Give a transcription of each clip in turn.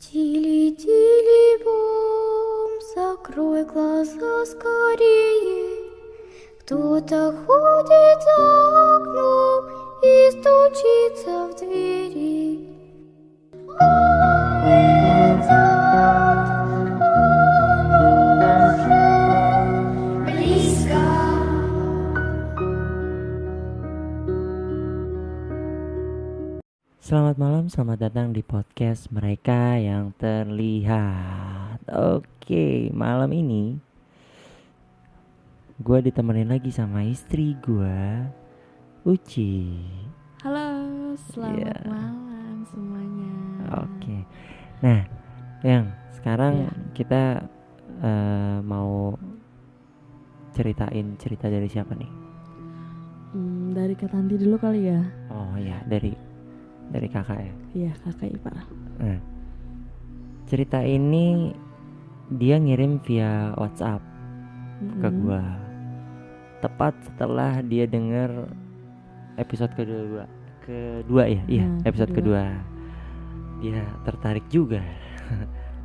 Тили-тили бом, закрой глаза скорее. Кто-то ходит за окном и стучится в двери. Он идет, он уже близко. Selamat malam, selamat datang di podcast Mereka Yang Terlihat. Oke, malam ini gue ditemenin lagi sama istri gue, Uci. Halo, selamat Iya. malam semuanya. Oke, nah yang sekarang Iya. kita mau ceritain cerita dari siapa nih? Dari Kak Tanti dulu kali ya. Oh ya, dari kakak ya. Iya, kakak ipar. Nah, cerita ini dia ngirim via WhatsApp ke gua. Tepat setelah dia denger episode kedua ya, iya, Nah, episode kedua. kedua. Dia tertarik juga.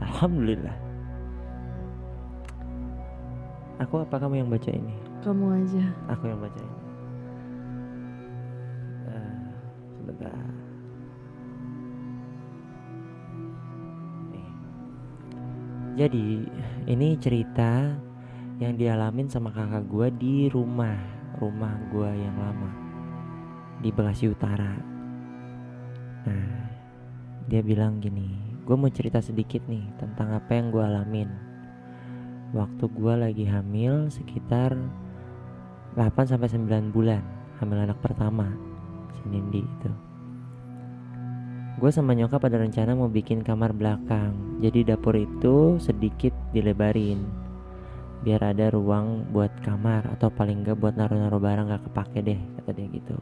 Alhamdulillah. Aku apa kamu yang baca ini? Kamu aja. Aku yang baca ini. Sebentar. Nih. Jadi ini cerita yang dialamin sama kakak gue di rumah gue yang lama di Bekasi Utara. Nah, dia bilang gini, gue mau cerita sedikit nih tentang apa yang gue alamin waktu gue lagi hamil sekitar 8-9 bulan, hamil anak pertama, si Nindi itu. Gue sama nyokap ada rencana mau bikin kamar belakang, jadi dapur itu sedikit dilebarin biar ada ruang buat kamar, atau paling enggak buat naruh-naruh barang gak kepake deh, kata dia gitu.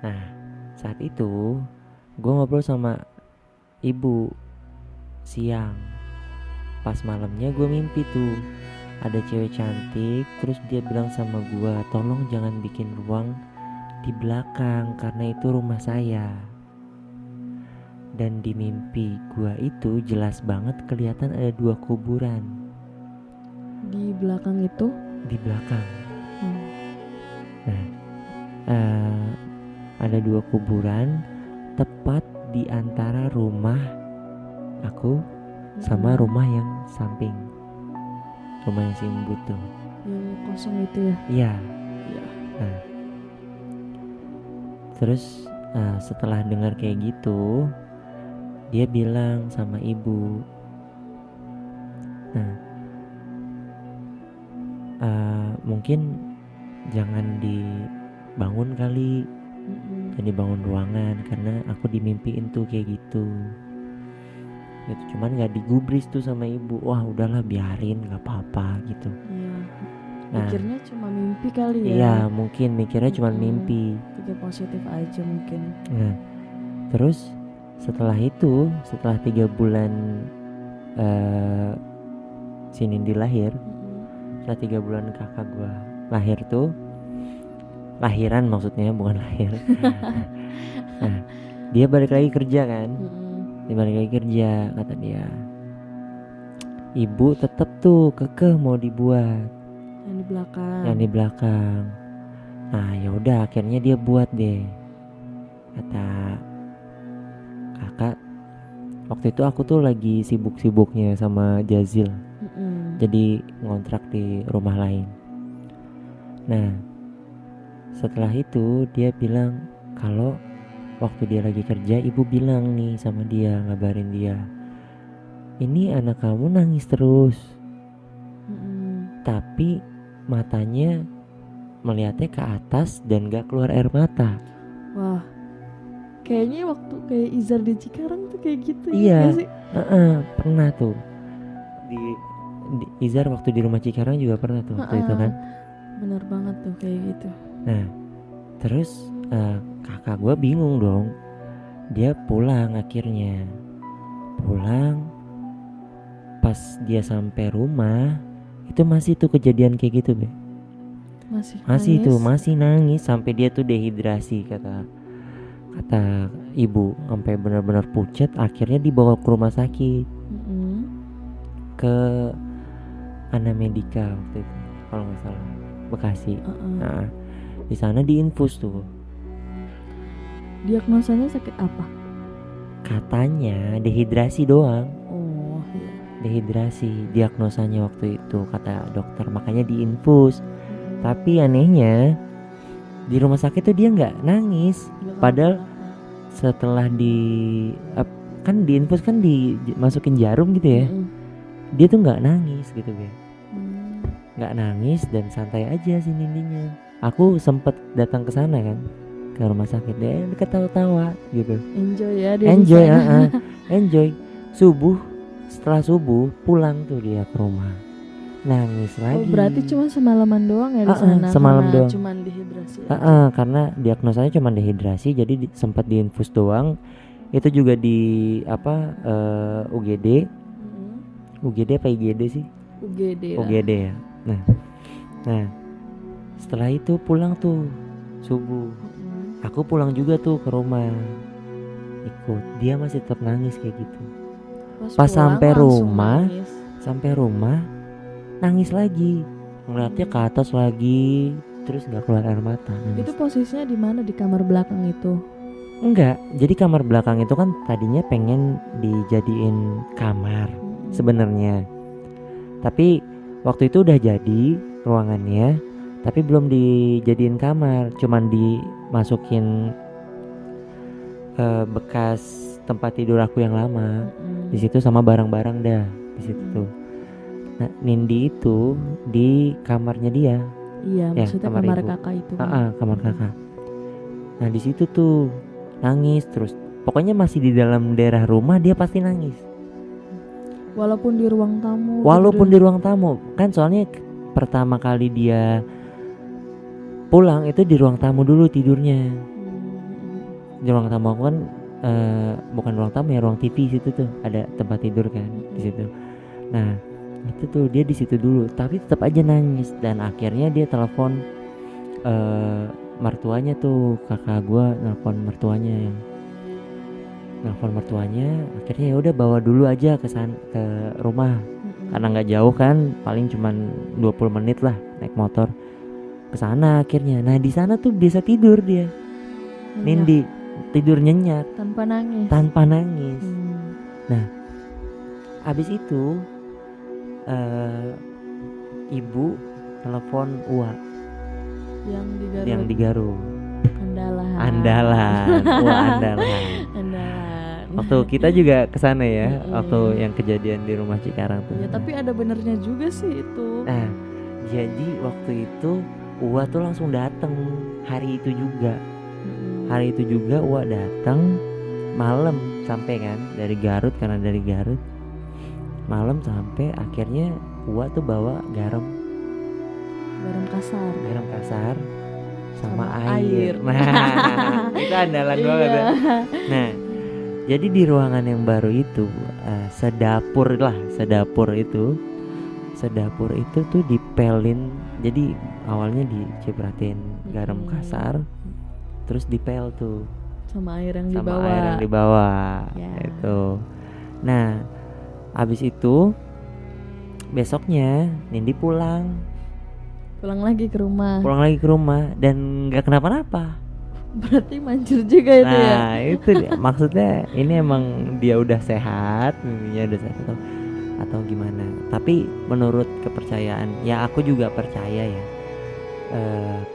Nah, saat itu gue ngobrol sama ibu siang. Pas malamnya gue mimpi tuh ada cewek cantik, terus dia bilang sama gue, tolong jangan bikin ruang di belakang karena itu rumah saya. Dan di mimpi gue itu jelas banget kelihatan ada 2 kuburan Di belakang itu. di belakang. Nah, ada 2 kuburan tepat di antara rumah aku sama rumah yang samping, rumah yang si Ibu tuh. Yang kosong itu ya. Iya. Iya. Nah, terus setelah dengar kayak gitu, dia bilang sama ibu, nah, mungkin jangan dibangun kali, jangan dibangun ruangan karena aku dimimpiin tuh kayak gitu. Gitu, cuman nggak digubris tuh sama ibu. Wah udahlah biarin, nggak apa-apa gitu. Iya. Nah, Mikirnya cuma mimpi kali ya. iya mungkin mikirnya cuma mimpi. Pikir positif aja mungkin. Nah, terus setelah 3 bulan si Nindi lahir, setelah 3 bulan kakak gua lahir tuh, lahiran maksudnya bukan lahir. Nah, dia balik lagi kerja kan. Dia balik lagi kerja, kata dia. Ibu tetap tuh kekeh mau dibuat Yang di belakang. yang di belakang. Nah, ya udah akhirnya dia buat deh. Kata kakak, waktu itu aku tuh lagi sibuk-sibuknya sama Jazil, jadi ngontrak di rumah lain. Nah, setelah itu dia bilang kalau waktu dia lagi kerja, ibu bilang nih sama dia, ngabarin dia, ini anak kamu nangis terus, tapi matanya melihatnya ke atas dan gak keluar air mata. Wah, kayaknya waktu kayak Izar di Cikarang tuh kayak gitu. Iya, ya sih? pernah tuh di Izar waktu di rumah Cikarang juga pernah tuh waktu itu kan. Bener banget tuh kayak gitu. Nah, terus kakak gue bingung dong. Dia pulang akhirnya. Pas dia sampai rumah, itu masih tuh kejadian kayak gitu, Be. Masih nangis. tuh, masih nangis sampai dia tuh dehidrasi, kata ibu sampai benar-benar pucat, akhirnya dibawa ke rumah sakit, ke Ana Medika waktu itu kalau nggak salah, Bekasi. Nah, di sana diinfus tuh. Diagnosanya sakit apa? Katanya dehidrasi doang. Oh iya. Dehidrasi diagnosanya waktu itu kata dokter, makanya diinfus. Tapi anehnya di rumah sakit tuh dia nggak nangis, padahal setelah kan diinfus kan dimasukin jarum gitu ya, dia tuh nggak nangis gitu ya, nggak nangis dan santai aja si Nindinya. Aku sempet datang ke sana kan, ke rumah sakit, dia ketawa-tawa gitu. Enjoy ya dia. Enjoy, enjoy. Setelah subuh pulang tuh dia ke rumah, nangis lagi. Oh berarti cuma semalaman doang ya di sana? Semalam doang. Cuman dehidrasi. Karena diagnosanya cuma dehidrasi, jadi sempat diinfus doang. Itu juga di UGD. UGD apa IGD sih? UGD ya. Nah, setelah itu pulang tuh subuh. Aku pulang juga tuh ke rumah, ikut. Dia masih tetap nangis kayak gitu. Pas sampai rumah nangis lagi, ngeliatnya ke atas lagi, terus nggak keluar air mata. Nangis. Itu posisinya di mana? Di kamar belakang itu? Enggak, jadi kamar belakang itu kan tadinya pengen dijadiin kamar sebenarnya, tapi waktu itu udah jadi ruangannya, tapi belum dijadiin kamar, cuman dimasukin bekas tempat tidur aku yang lama di situ sama barang-barang dah di situ tuh. Nah, Nindi itu di kamarnya dia. Iya, maksudnya kamar ibu. kakak itu. Kamar kakak. Nah, di situ tuh nangis terus. Pokoknya masih di dalam daerah rumah dia pasti nangis. Walaupun di ruang tamu. Di ruang tamu. Kan soalnya pertama kali dia pulang itu di ruang tamu dulu tidurnya. Di ruang tamu aku kan bukan ruang tamu ya, ruang TV situ tuh ada tempat tidur kan di situ. Nah, itu tuh dia di situ dulu, tapi tetap aja nangis dan akhirnya dia telepon mertuanya tuh, kakak gua nelpon mertuanya, akhirnya ya udah bawa dulu aja ke rumah karena nggak jauh kan, paling cuman 20 menit lah naik motor ke sana akhirnya. Nah, di sana tuh bisa tidur dia. Nindi tidur nyenyak tanpa nangis. Nah, abis itu ibu telepon Ua yang di Garut. Andalan. Waktu kita juga kesana ya, waktu yang kejadian di rumah Cikarang tuh. Ya, tapi ada benernya juga sih itu. Nah, jadi waktu itu Ua tuh langsung datang hari itu juga. Hari itu juga Ua datang malam sampai kan dari Garut, karena dari Garut malam sampai, akhirnya Ua tuh bawa garam kasar sama air. Nah, itu andalan banget ya. Nah, jadi di ruangan yang baru itu sedapur itu tuh dipelin. Jadi awalnya dicipratin garam kasar, terus dipel tuh sama air yang dibawa ya. Itu. Nah, abis itu besoknya Nindi pulang lagi ke rumah dan nggak kenapa-napa. Berarti manjur juga itu ya. Nah, itu maksudnya ini emang dia udah sehat, miminya udah sehat atau gimana. Tapi menurut kepercayaan ya, aku juga percaya ya,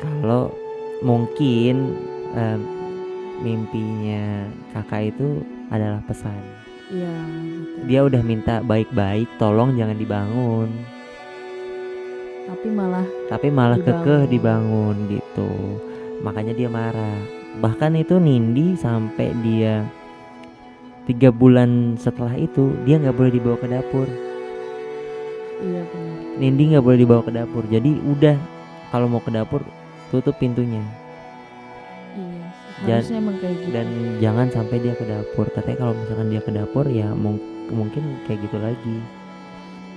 kalau mungkin mimpinya kakak itu adalah pesan. Iya. Dia udah minta baik-baik, tolong jangan dibangun. Tapi malah kekeh dibangun gitu. Makanya dia marah. Bahkan itu Nindi sampai dia 3 bulan setelah itu dia nggak boleh dibawa ke dapur. Iya benar. Nindi nggak boleh dibawa ke dapur. Jadi udah, kalau mau ke dapur tutup pintunya. Iya. Harusnya emang kayak gitu. Dan jangan sampai dia ke dapur. Katanya kalau misalkan dia ke dapur ya mungkin kayak gitu lagi.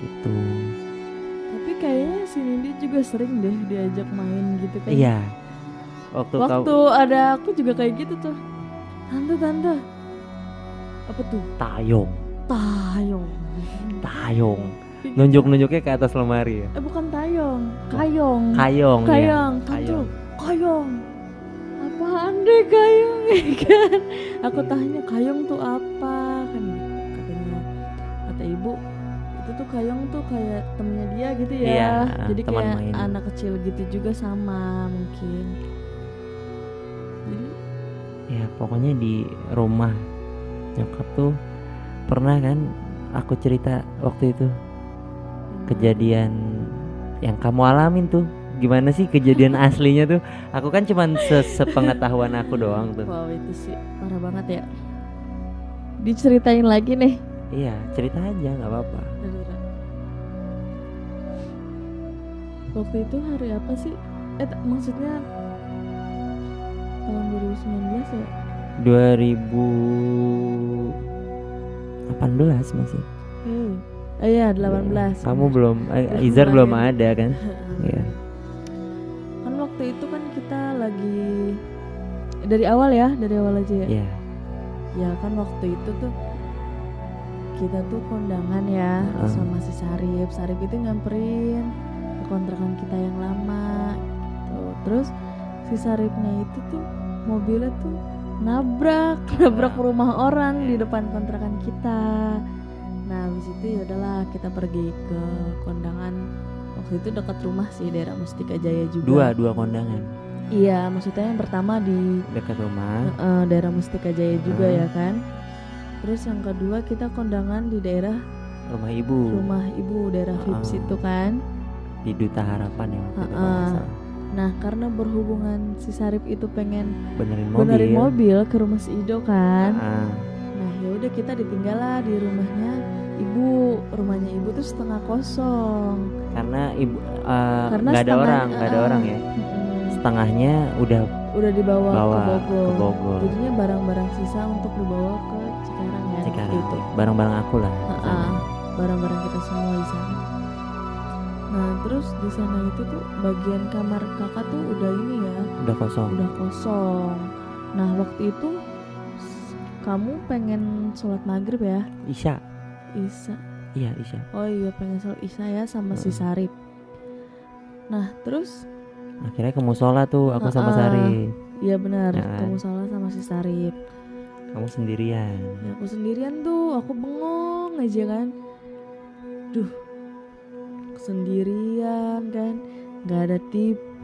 Gitu. Tapi kayaknya si Nindi juga sering deh diajak main gitu kan. Iya. Waktu ada aku juga kayak gitu tuh. Tante. Apa tuh? Tayong. Tayong. Nunjuk-nunjuknya ke atas lemari ya. Bukan tayong, kayong. Kayong ya. Tante. Kayong. Apaan deh kayong ya kan? Aku tanya kayong tuh apa kan? Katanya, kata ibu itu tuh kayong tuh kayak temennya dia gitu ya. Iya, Jadi teman kayak main. anak kecil gitu juga sama mungkin. Jadi Ya pokoknya di rumah nyokap tuh pernah kan aku cerita waktu itu kejadian yang kamu alamin tuh. Gimana sih kejadian aslinya tuh? Aku kan cuman sepengetahuan aku doang tuh. wow itu sih parah banget ya. Diceritain lagi nih. Iya, cerita aja nggak apa-apa. Waktu itu hari apa sih? Maksudnya tahun 2019 ya? 2018 masih. Iya 18. Kamu belum, Izar belum ada kan? Iya. Kan waktu itu kan kita lagi dari awal aja ya. Iya. Ya kan waktu itu tuh kita tuh kondangan ya sama si Sarip. Sarip itu nyamperin ke kontrakan kita yang lama gitu. Terus si Saripnya itu tuh mobilnya tuh nabrak rumah orang di depan kontrakan kita. Nah habis itu ya udahlah kita pergi ke kondangan. Waktu itu dekat rumah sih, daerah Mustika Jaya juga. Dua kondangan. Iya, maksudnya yang pertama di Dekat rumah. daerah Mustika Jaya juga ya kan. Terus yang kedua kita kondangan di daerah Rumah ibu daerah Vips itu kan. Di Duta Harapan ya waktu itu kalau nggak salah. Nah karena berhubungan si Sarip itu pengen Benerin mobil ke rumah si Ido kan. Nah ya udah kita ditinggal lah di rumahnya ibu. Rumahnya ibu tuh setengah kosong. karena ibu Karena nggak ada orang ya. Setengahnya udah dibawa ke ke Bogor. Jadinya barang-barang sisa untuk dibawa ke Cikarang ya. Cikarang. Gitu. Barang-barang aku lah. Barang-barang kita semua di sana. Nah terus di sana itu tuh bagian kamar kakak tuh udah ini ya. Udah kosong. Nah waktu itu kamu pengen sholat maghrib ya? Isya. Iya Isya. Oh iya pengen sholat Isya ya sama si Sarip. Nah terus akhirnya ke musola tuh aku sama Sarip. Iya benar, Ya. kamu salah sama si Sarip. Kamu sendirian. Ya, aku sendirian tuh, aku bengong aja kan. Sendirian kan, nggak ada TV,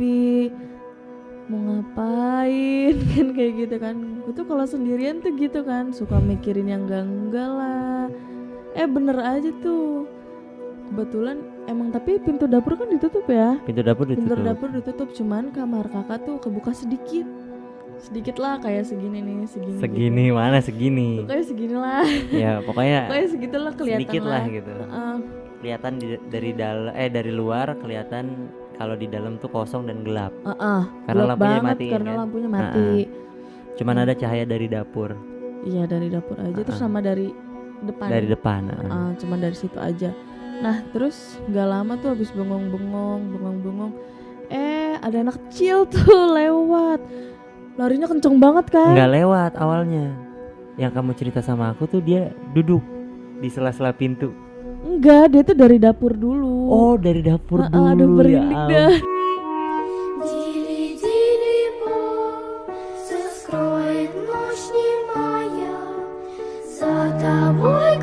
mau ngapain kan kayak gitu kan. Gue tuh kalau sendirian tuh gitu kan, suka mikirin yang enggak lah. Bener aja tuh. Kebetulan emang tapi pintu dapur kan ditutup ya. Pintu dapur ditutup, cuman kamar kakak tuh kebuka sedikit lah, kayak segini nih, segini gitu. Mana segini? Pokoknya segini lah. Ya pokoknya segitu lah kelihatan sedikit lah gitu. Kelihatan dari luar kelihatan kalau di dalam tuh kosong dan gelap. Karena lampunya mati. Karena lampunya mati. Cuman ada cahaya dari dapur. Iya dari dapur aja, terus sama dari depan. Dari depan. Cuman dari situ aja. Nah terus nggak lama tuh habis bengong, ada anak kecil tuh lewat, larinya kenceng banget kan? Nggak lewat awalnya. Yang kamu cerita sama aku tuh dia duduk di sela-sela pintu. Enggak, dia tuh dari dapur dulu. Oh dari dapur dulu. Ada berindik dah. За тобой